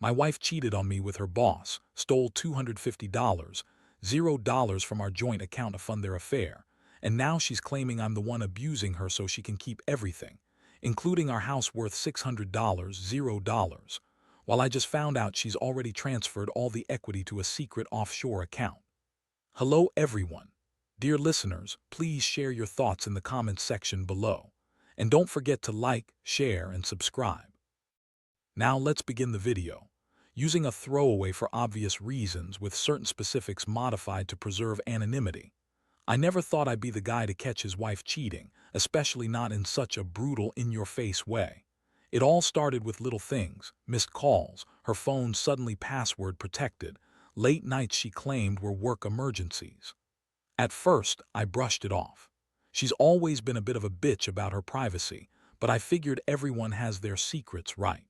My wife cheated on me with her boss, stole $250, $0 from our joint account to fund their affair, and now she's claiming I'm the one abusing her so she can keep everything, including our house worth $600, $0, while I just found out she's already transferred all the equity to a secret offshore account. Hello everyone. Dear listeners, please share your thoughts in the comments section below. And don't forget to like, share, and subscribe. Now let's begin the video. Using a throwaway for obvious reasons with certain specifics modified to preserve anonymity. I never thought I'd be the guy to catch his wife cheating, especially not in such a brutal, in-your-face way. It all started with little things, missed calls, her phone suddenly password protected, late nights she claimed were work emergencies. At first, I brushed it off. She's always been a bit of a bitch about her privacy, but I figured everyone has their secrets, right?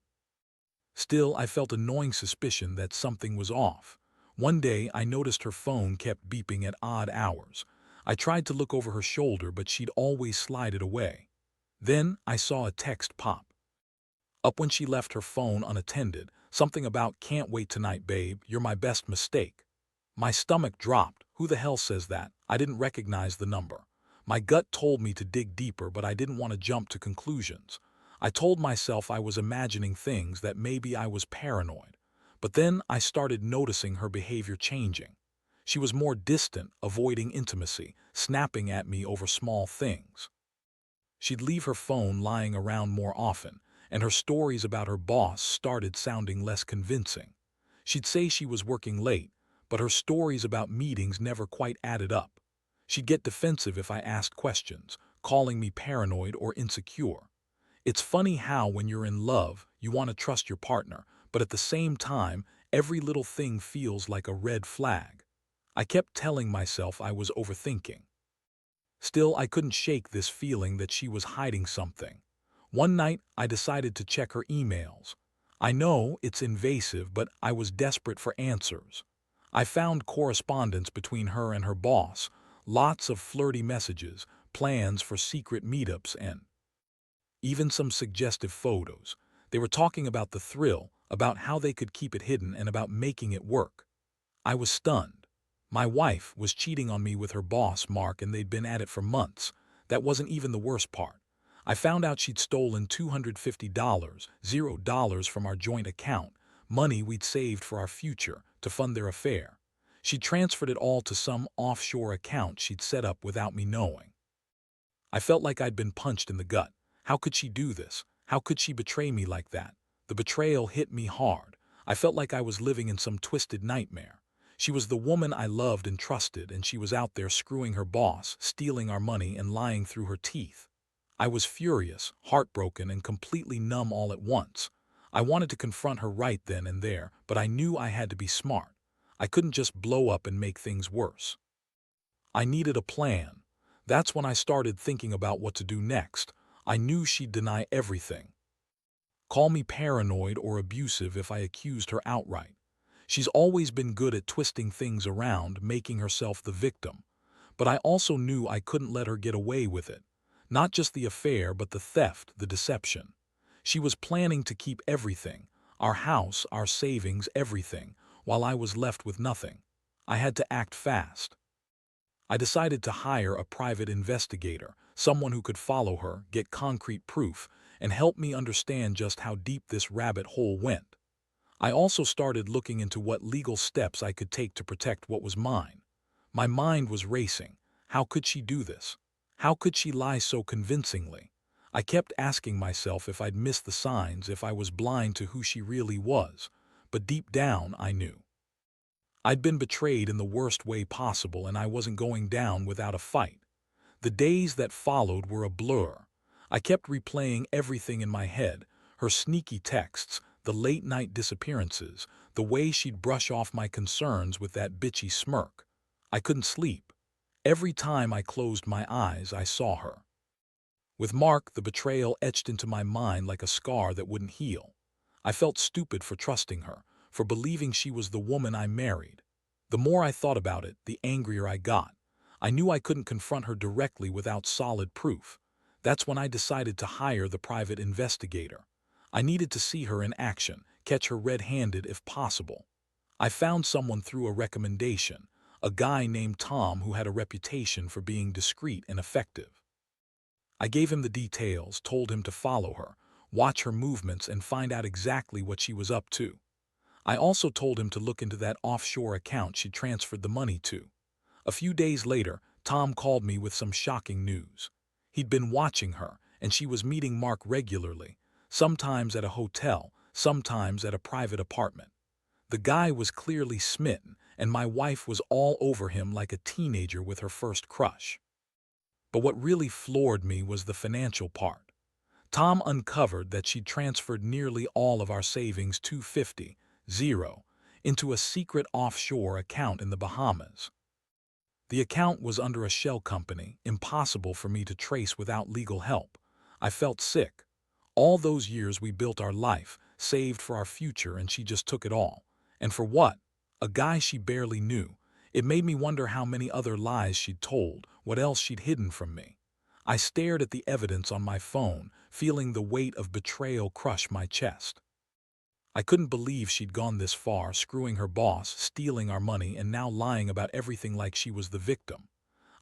Still, I felt a gnawing suspicion that something was off. One day, I noticed her phone kept beeping at odd hours. I tried to look over her shoulder, but she'd always slide it away. Then, I saw a text pop up when she left her phone unattended, something about "can't wait tonight, babe, you're my best mistake." My stomach dropped. Who the hell says that? I didn't recognize the number. My gut told me to dig deeper, but I didn't want to jump to conclusions. I told myself I was imagining things, that maybe I was paranoid. But then I started noticing her behavior changing. She was more distant, avoiding intimacy, snapping at me over small things. She'd leave her phone lying around more often, and her stories about her boss started sounding less convincing. She'd say she was working late, but her stories about meetings never quite added up. She'd get defensive if I asked questions, calling me paranoid or insecure. It's funny how when you're in love, you want to trust your partner, but at the same time, every little thing feels like a red flag. I kept telling myself I was overthinking. Still, I couldn't shake this feeling that she was hiding something. One night, I decided to check her emails. I know it's invasive, but I was desperate for answers. I found correspondence between her and her boss, lots of flirty messages, plans for secret meetups, and even some suggestive photos. They were talking about the thrill, about how they could keep it hidden, and about making it work. I was stunned. My wife was cheating on me with her boss, Mark, and they'd been at it for months. That wasn't even the worst part. I found out she'd stolen $250, $0 from our joint account, money we'd saved for our future, to fund their affair. She transferred it all to some offshore account she'd set up without me knowing. I felt like I'd been punched in the gut. How could she do this? How could she betray me like that? The betrayal hit me hard. I felt like I was living in some twisted nightmare. She was the woman I loved and trusted, and she was out there screwing her boss, stealing our money, and lying through her teeth. I was furious, heartbroken, and completely numb all at once. I wanted to confront her right then and there, but I knew I had to be smart. I couldn't just blow up and make things worse. I needed a plan. That's when I started thinking about what to do next. I knew she'd deny everything. Call me paranoid or abusive if I accused her outright. She's always been good at twisting things around, making herself the victim. But I also knew I couldn't let her get away with it. Not just the affair, but the theft, the deception. She was planning to keep everything, our house, our savings, everything, while I was left with nothing. I had to act fast. I decided to hire a private investigator, someone who could follow her, get concrete proof, and help me understand just how deep this rabbit hole went. I also started looking into what legal steps I could take to protect what was mine. My mind was racing. How could she do this? How could she lie so convincingly? I kept asking myself if I'd missed the signs, if I was blind to who she really was. But deep down, I knew. I'd been betrayed in the worst way possible, and I wasn't going down without a fight. The days that followed were a blur. I kept replaying everything in my head, her sneaky texts, the late-night disappearances, the way she'd brush off my concerns with that bitchy smirk. I couldn't sleep. Every time I closed my eyes, I saw her. With Mark, the betrayal etched into my mind like a scar that wouldn't heal. I felt stupid for trusting her, for believing she was the woman I married. The more I thought about it, the angrier I got. I knew I couldn't confront her directly without solid proof. That's when I decided to hire the private investigator. I needed to see her in action, catch her red-handed if possible. I found someone through a recommendation, a guy named Tom who had a reputation for being discreet and effective. I gave him the details, told him to follow her, watch her movements, and find out exactly what she was up to. I also told him to look into that offshore account she transferred the money to. A few days later, Tom called me with some shocking news. He'd been watching her, and she was meeting Mark regularly, sometimes at a hotel, sometimes at a private apartment. The guy was clearly smitten, and my wife was all over him like a teenager with her first crush. But what really floored me was the financial part. Tom uncovered that she'd transferred nearly all of our savings, 250, into a secret offshore account in the Bahamas. The account was under a shell company, impossible for me to trace without legal help. I felt sick. All those years we built our life, saved for our future, and she just took it all. And for what? A guy she barely knew. It made me wonder how many other lies she'd told, what else she'd hidden from me. I stared at the evidence on my phone, feeling the weight of betrayal crush my chest. I couldn't believe she'd gone this far, screwing her boss, stealing our money, and now lying about everything like she was the victim.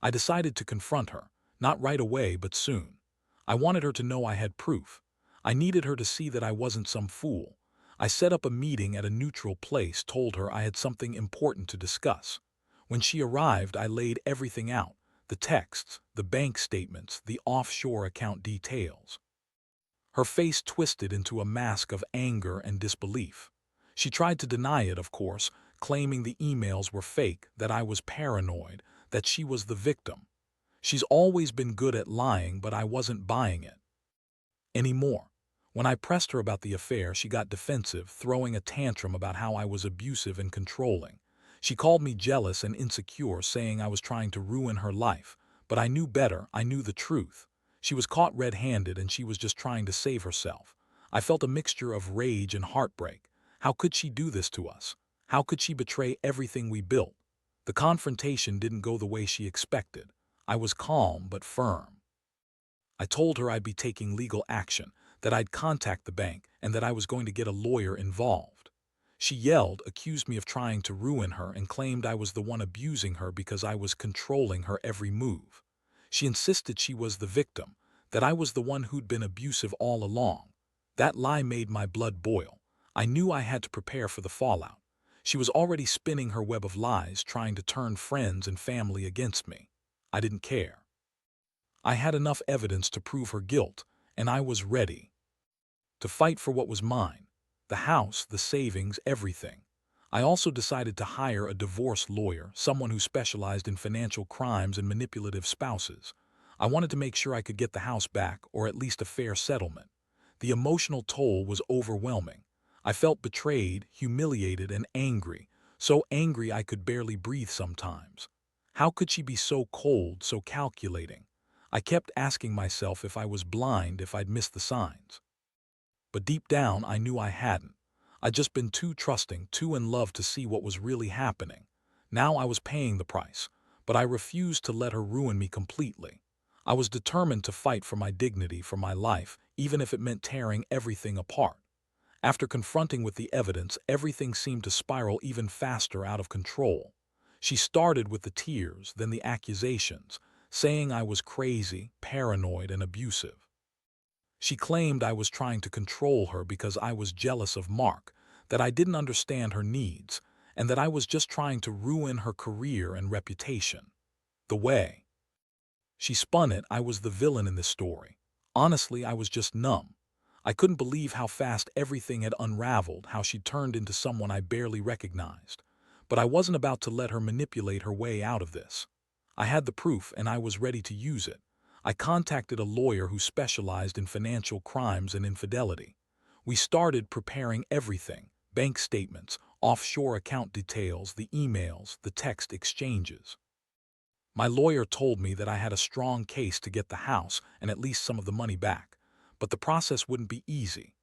I decided to confront her, not right away, but soon. I wanted her to know I had proof. I needed her to see that I wasn't some fool. I set up a meeting at a neutral place, told her I had something important to discuss. When she arrived, I laid everything out, the texts, the bank statements, the offshore account details. Her face twisted into a mask of anger and disbelief. She tried to deny it, of course, claiming the emails were fake, that I was paranoid, that she was the victim. She's always been good at lying, but I wasn't buying it anymore. When I pressed her about the affair, she got defensive, throwing a tantrum about how I was abusive and controlling. She called me jealous and insecure, saying I was trying to ruin her life. But I knew better. I knew the truth. She was caught red-handed, and she was just trying to save herself. I felt a mixture of rage and heartbreak. How could she do this to us? How could she betray everything we built? The confrontation didn't go the way she expected. I was calm but firm. I told her I'd be taking legal action, that I'd contact the bank, and that I was going to get a lawyer involved. She yelled, accused me of trying to ruin her, and claimed I was the one abusing her because I was controlling her every move. She insisted she was the victim, that I was the one who'd been abusive all along. That lie made my blood boil. I knew I had to prepare for the fallout. She was already spinning her web of lies, trying to turn friends and family against me. I didn't care. I had enough evidence to prove her guilt, and I was ready to fight for what was mine. The house, the savings, everything. I also decided to hire a divorce lawyer, someone who specialized in financial crimes and manipulative spouses. I wanted to make sure I could get the house back, or at least a fair settlement. The emotional toll was overwhelming. I felt betrayed, humiliated, and angry, so angry I could barely breathe sometimes. How could she be so cold, so calculating? I kept asking myself if I was blind, if I'd missed the signs. But deep down, I knew I hadn't. I'd just been too trusting, too in love to see what was really happening. Now I was paying the price, but I refused to let her ruin me completely. I was determined to fight for my dignity, for my life, even if it meant tearing everything apart. After confronting with the evidence, everything seemed to spiral even faster out of control. She started with the tears, then the accusations, saying I was crazy, paranoid, and abusive. She claimed I was trying to control her because I was jealous of Mark, that I didn't understand her needs, and that I was just trying to ruin her career and reputation. The way she spun it, I was the villain in this story. Honestly, I was just numb. I couldn't believe how fast everything had unraveled, how she'd turned into someone I barely recognized. But I wasn't about to let her manipulate her way out of this. I had the proof, and I was ready to use it. I contacted a lawyer who specialized in financial crimes and infidelity. We started preparing everything: bank statements, offshore account details, the emails, the text exchanges. My lawyer told me that I had a strong case to get the house and at least some of the money back, but the process wouldn't be easy.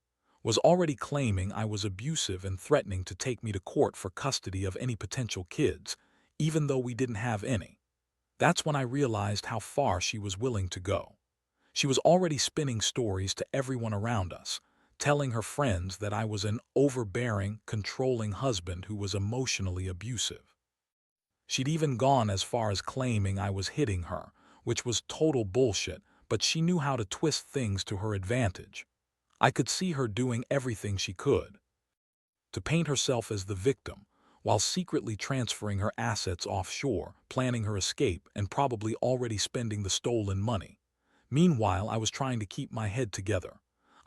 Was already claiming I was abusive and threatening to take me to court for custody of any potential kids, even though we didn't have any. That's when I realized how far she was willing to go. She was already spinning stories to everyone around us, telling her friends that I was an overbearing, controlling husband who was emotionally abusive. She'd even gone as far as claiming I was hitting her, which was total bullshit, but she knew how to twist things to her advantage. I could see her doing everything she could to paint herself as the victim, while secretly transferring her assets offshore, planning her escape, and probably already spending the stolen money. Meanwhile, I was trying to keep my head together.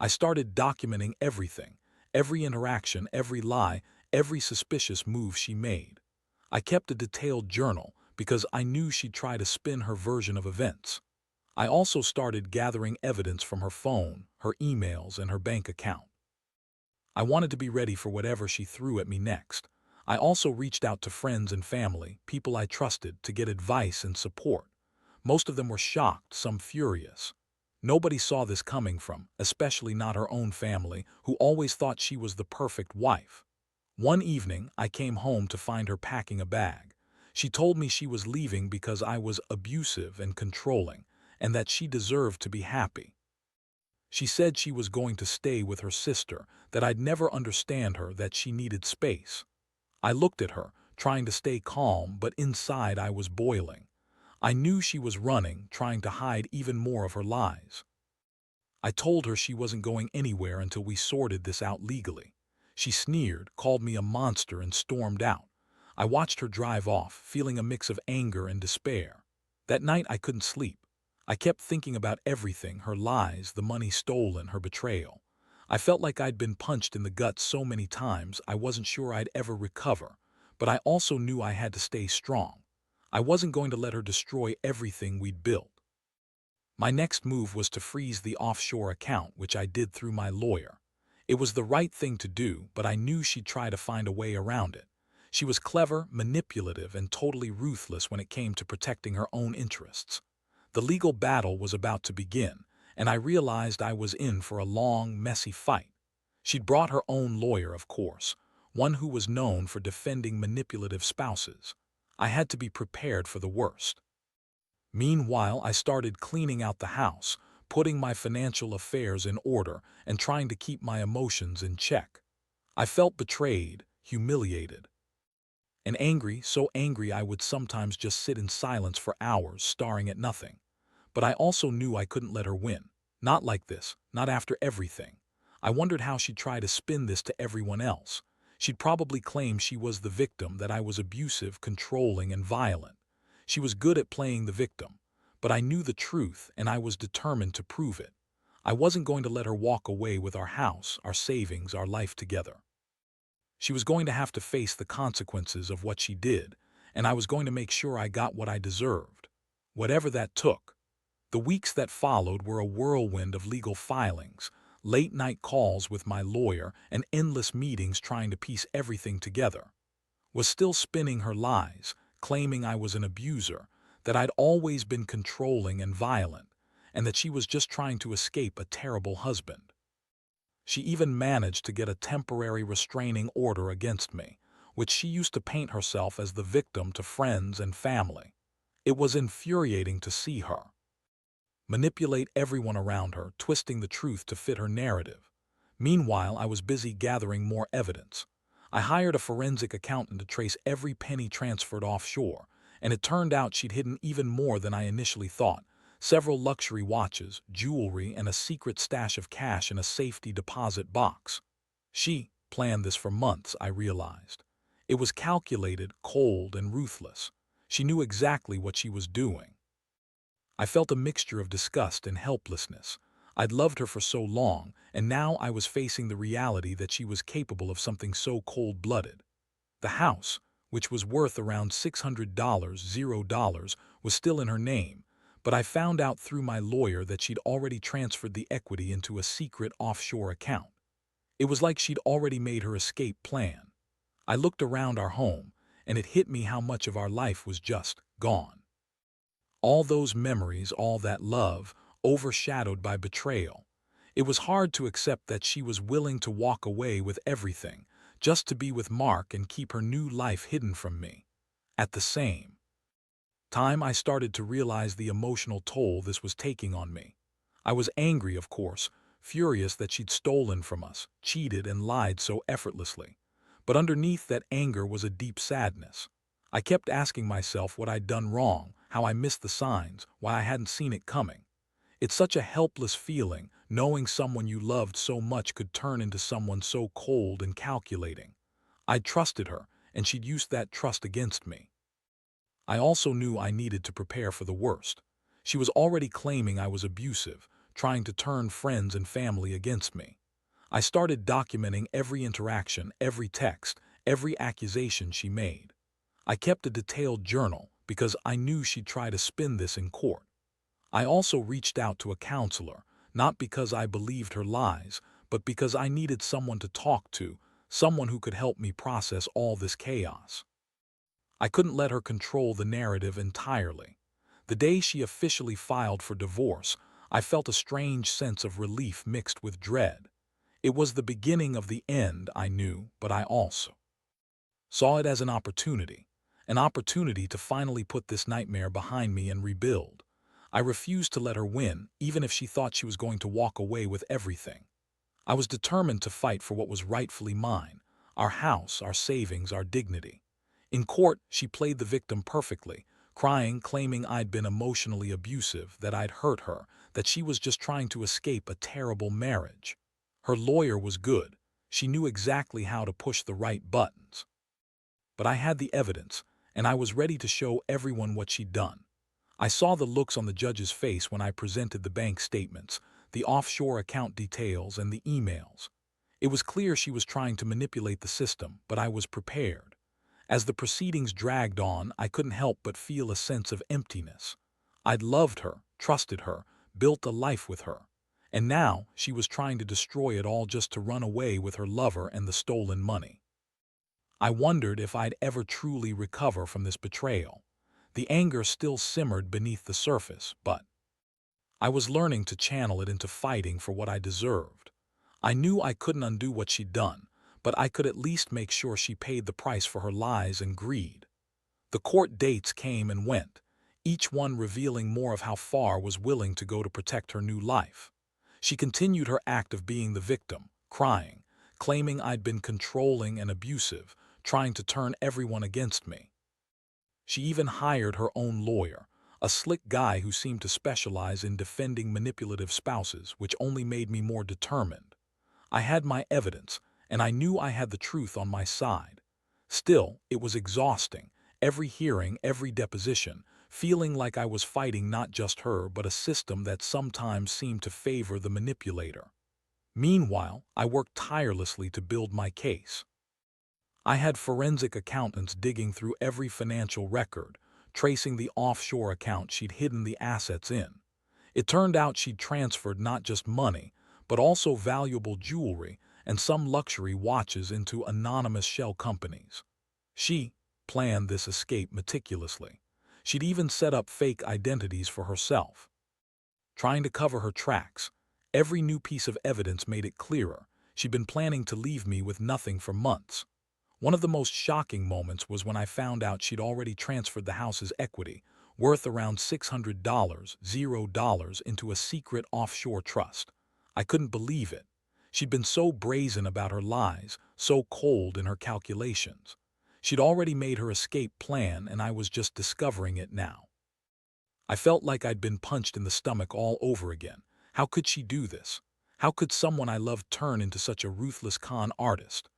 I started documenting everything, every interaction, every lie, every suspicious move she made. I kept a detailed journal because I knew she'd try to spin her version of events. I also started gathering evidence from her phone, her emails, and her bank account. I wanted to be ready for whatever she threw at me next. I also reached out to friends and family, people I trusted, to get advice and support. Most of them were shocked, some furious. Nobody saw this coming from, especially not her own family, who always thought she was the perfect wife. One evening, I came home to find her packing a bag. She told me she was leaving because I was abusive and controlling, and that she deserved to be happy. She said she was going to stay with her sister, that I'd never understand her, that she needed space. I looked at her, trying to stay calm, but inside I was boiling. I knew she was running, trying to hide even more of her lies. I told her she wasn't going anywhere until we sorted this out legally. She sneered, called me a monster, and stormed out. I watched her drive off, feeling a mix of anger and despair. That night I couldn't sleep. I kept thinking about everything, her lies, the money stolen, her betrayal. I felt like I'd been punched in the gut so many times I wasn't sure I'd ever recover, but I also knew I had to stay strong. I wasn't going to let her destroy everything we'd built. My next move was to freeze the offshore account, which I did through my lawyer. It was the right thing to do, but I knew she'd try to find a way around it. She was clever, manipulative, and totally ruthless when it came to protecting her own interests. The legal battle was about to begin, and I realized I was in for a long, messy fight. She'd brought her own lawyer, of course, one who was known for defending manipulative spouses. I had to be prepared for the worst. Meanwhile, I started cleaning out the house, putting my financial affairs in order, and trying to keep my emotions in check. I felt betrayed, humiliated, and angry, so angry I would sometimes just sit in silence for hours, staring at nothing. But I also knew I couldn't let her win. Not like this, not after everything. I wondered how she'd try to spin this to everyone else. She'd probably claim she was the victim, that I was abusive, controlling, and violent. She was good at playing the victim, but I knew the truth and I was determined to prove it. I wasn't going to let her walk away with our house, our savings, our life together. She was going to have to face the consequences of what she did, and I was going to make sure I got what I deserved, whatever that took. The weeks that followed were a whirlwind of legal filings, late-night calls with my lawyer, and endless meetings trying to piece everything together. Was still spinning her lies, claiming I was an abuser, that I'd always been controlling and violent, and that she was just trying to escape a terrible husband. She even managed to get a temporary restraining order against me, which she used to paint herself as the victim to friends and family. It was infuriating to see her manipulate everyone around her, twisting the truth to fit her narrative. Meanwhile, I was busy gathering more evidence. I hired a forensic accountant to trace every penny transferred offshore, and it turned out she'd hidden even more than I initially thought. Several luxury watches, jewelry, and a secret stash of cash in a safety deposit box. She planned this for months, I realized. It was calculated, cold, and ruthless. She knew exactly what she was doing. I felt a mixture of disgust and helplessness. I'd loved her for so long, and now I was facing the reality that she was capable of something so cold-blooded. The house, which was worth around $600, was still in her name, but I found out through my lawyer that she'd already transferred the equity into a secret offshore account. It was like she'd already made her escape plan. I looked around our home, and it hit me how much of our life was just gone. All those memories, all that love, overshadowed by betrayal. It was hard to accept that she was willing to walk away with everything, just to be with Mark and keep her new life hidden from me. At the same time, I started to realize the emotional toll this was taking on me. I was angry, of course, furious that she'd stolen from us, cheated, and lied so effortlessly. But underneath that anger was a deep sadness. I kept asking myself what I'd done wrong, how I missed the signs, why I hadn't seen it coming. It's such a helpless feeling, knowing someone you loved so much could turn into someone so cold and calculating. I'd trusted her, and she'd used that trust against me. I also knew I needed to prepare for the worst. She was already claiming I was abusive, trying to turn friends and family against me. I started documenting every interaction, every text, every accusation she made. I kept a detailed journal because I knew she'd try to spin this in court. I also reached out to a counselor, not because I believed her lies, but because I needed someone to talk to, someone who could help me process all this chaos. I couldn't let her control the narrative entirely. The day she officially filed for divorce, I felt a strange sense of relief mixed with dread. It was the beginning of the end, I knew, but I also saw it as an opportunity to finally put this nightmare behind me and rebuild. I refused to let her win, even if she thought she was going to walk away with everything. I was determined to fight for what was rightfully mine, our house, our savings, our dignity. In court, she played the victim perfectly, crying, claiming I'd been emotionally abusive, that I'd hurt her, that she was just trying to escape a terrible marriage. Her lawyer was good. She knew exactly how to push the right buttons. But I had the evidence, and I was ready to show everyone what she'd done. I saw the looks on the judge's face when I presented the bank statements, the offshore account details, and the emails. It was clear she was trying to manipulate the system, but I was prepared. As the proceedings dragged on, I couldn't help but feel a sense of emptiness. I'd loved her, trusted her, built a life with her. And now she was trying to destroy it all just to run away with her lover and the stolen money. I wondered if I'd ever truly recover from this betrayal. The anger still simmered beneath the surface, but I was learning to channel it into fighting for what I deserved. I knew I couldn't undo what she'd done, but I could at least make sure she paid the price for her lies and greed. The court dates came and went, each one revealing more of how far was willing to go to protect her new life. She continued her act of being the victim, crying, claiming I'd been controlling and abusive, trying to turn everyone against me. She even hired her own lawyer, a slick guy who seemed to specialize in defending manipulative spouses, which only made me more determined. I had my evidence, and I knew I had the truth on my side. Still, it was exhausting, every hearing, every deposition, feeling like I was fighting not just her but a system that sometimes seemed to favor the manipulator. Meanwhile, I worked tirelessly to build my case. I had forensic accountants digging through every financial record, tracing the offshore account she'd hidden the assets in. It turned out she'd transferred not just money, but also valuable jewelry and some luxury watches into anonymous shell companies. She planned this escape meticulously. She'd even set up fake identities for herself, trying to cover her tracks. Every new piece of evidence made it clearer. She'd been planning to leave me with nothing for months. One of the most shocking moments was when I found out she'd already transferred the house's equity, worth around $600, $0, into a secret offshore trust. I couldn't believe it. She'd been so brazen about her lies, so cold in her calculations. She'd already made her escape plan, and I was just discovering it now. I felt like I'd been punched in the stomach all over again. How could she do this? How could someone I loved turn into such a ruthless con artist?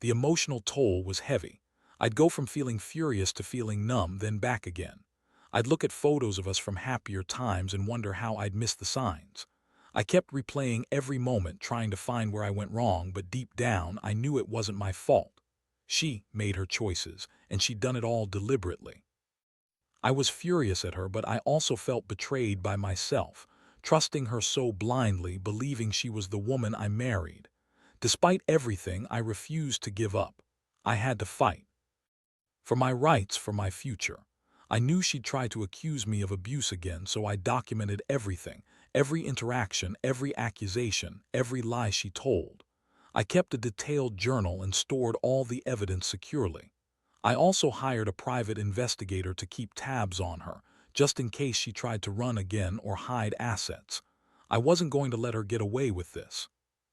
The emotional toll was heavy. I'd go from feeling furious to feeling numb, then back again. I'd look at photos of us from happier times and wonder how I'd missed the signs. I kept replaying every moment, trying to find where I went wrong, but deep down, I knew it wasn't my fault. She made her choices, and she'd done it all deliberately. I was furious at her, but I also felt betrayed by myself, trusting her so blindly, believing she was the woman I married. Despite everything, I refused to give up. I had to fight. For my rights, for my future. I knew she'd try to accuse me of abuse again, so I documented everything, every interaction, every accusation, every lie she told. I kept a detailed journal and stored all the evidence securely. I also hired a private investigator to keep tabs on her, just in case she tried to run again or hide assets. I wasn't going to let her get away with this.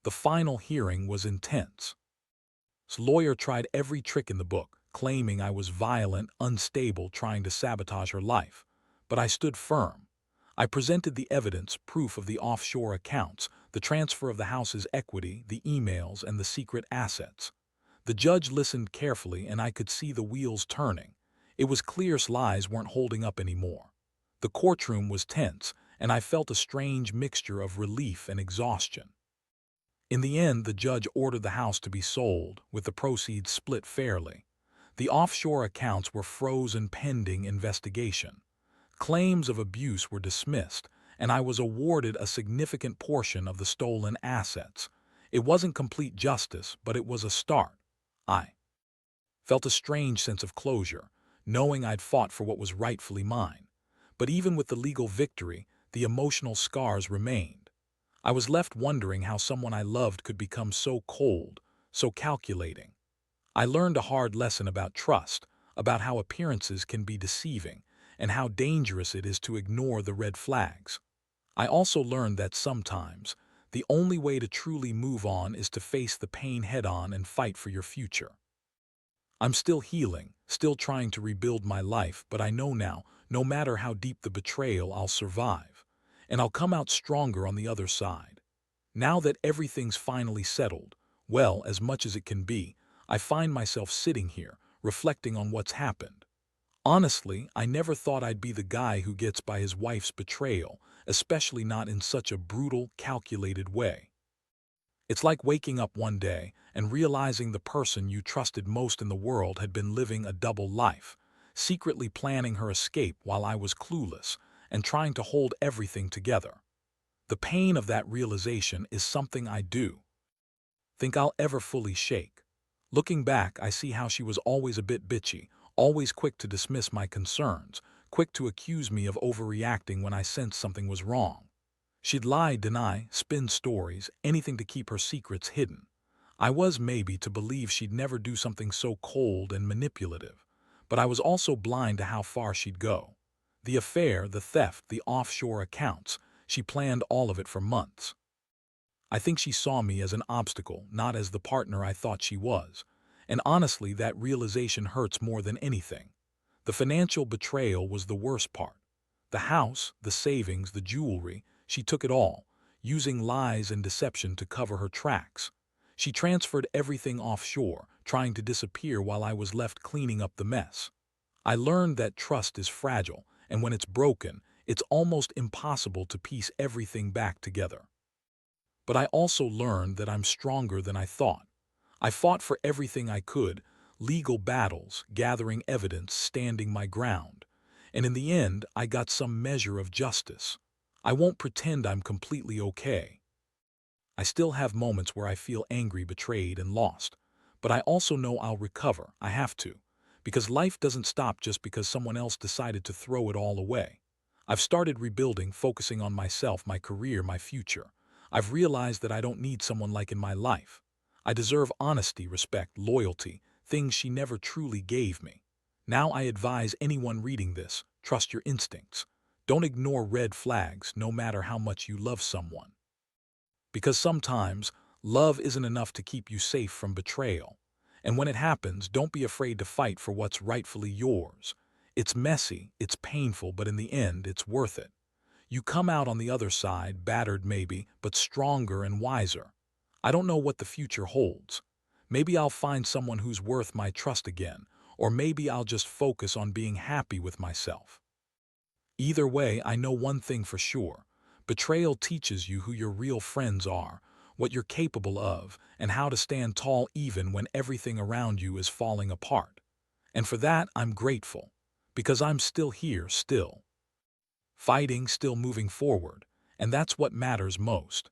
The final hearing was intense. His lawyer tried every trick in the book, claiming I was violent, unstable, trying to sabotage her life. But I stood firm. I presented the evidence, proof of the offshore accounts, the transfer of the house's equity, the emails, and the secret assets. The judge listened carefully, and I could see the wheels turning. It was clear his lies weren't holding up anymore. The courtroom was tense, and I felt a strange mixture of relief and exhaustion. In the end, the judge ordered the house to be sold, with the proceeds split fairly. The offshore accounts were frozen pending investigation. Claims of abuse were dismissed, and I was awarded a significant portion of the stolen assets. It wasn't complete justice, but it was a start. I felt a strange sense of closure, knowing I'd fought for what was rightfully mine. But even with the legal victory, the emotional scars remained. I was left wondering how someone I loved could become so cold, so calculating. I learned a hard lesson about trust, about how appearances can be deceiving, and how dangerous it is to ignore the red flags. I also learned that sometimes, the only way to truly move on is to face the pain head-on and fight for your future. I'm still healing, still trying to rebuild my life, but I know now, no matter how deep the betrayal, I'll survive. And I'll come out stronger on the other side. Now that everything's finally settled, well, as much as it can be, I find myself sitting here, reflecting on what's happened. Honestly, I never thought I'd be the guy who gets by his wife's betrayal, especially not in such a brutal, calculated way. It's like waking up one day and realizing the person you trusted most in the world had been living a double life, secretly planning her escape while I was clueless and trying to hold everything together. The pain of that realization is something I do think I'll ever fully shake. Looking back, I see how she was always a bit bitchy, always quick to dismiss my concerns, quick to accuse me of overreacting when I sensed something was wrong. She'd lie, deny, spin stories, anything to keep her secrets hidden. I was maybe to believe she'd never do something so cold and manipulative, but I was also blind to how far she'd go. The affair, the theft, the offshore accounts, she planned all of it for months. I think she saw me as an obstacle, not as the partner I thought she was. And honestly, that realization hurts more than anything. The financial betrayal was the worst part. The house, the savings, the jewelry, she took it all, using lies and deception to cover her tracks. She transferred everything offshore, trying to disappear while I was left cleaning up the mess. I learned that trust is fragile, and when it's broken, it's almost impossible to piece everything back together. But I also learned that I'm stronger than I thought. I fought for everything I could, legal battles, gathering evidence, standing my ground. And in the end, I got some measure of justice. I won't pretend I'm completely okay. I still have moments where I feel angry, betrayed, and lost. But I also know I'll recover. I have to. Because life doesn't stop just because someone else decided to throw it all away. I've started rebuilding, focusing on myself, my career, my future. I've realized that I don't need someone like in my life. I deserve honesty, respect, loyalty, things she never truly gave me. Now I advise anyone reading this, trust your instincts. Don't ignore red flags, no matter how much you love someone. Because sometimes, love isn't enough to keep you safe from betrayal. And when it happens, don't be afraid to fight for what's rightfully yours. It's messy, it's painful, but in the end, it's worth it. You come out on the other side, battered maybe, but stronger and wiser. I don't know what the future holds. Maybe I'll find someone who's worth my trust again, or maybe I'll just focus on being happy with myself. Either way, I know one thing for sure. Betrayal teaches you who your real friends are, what you're capable of, and how to stand tall even when everything around you is falling apart. And for that, I'm grateful. Because I'm still here, still fighting, still moving forward, and that's what matters most.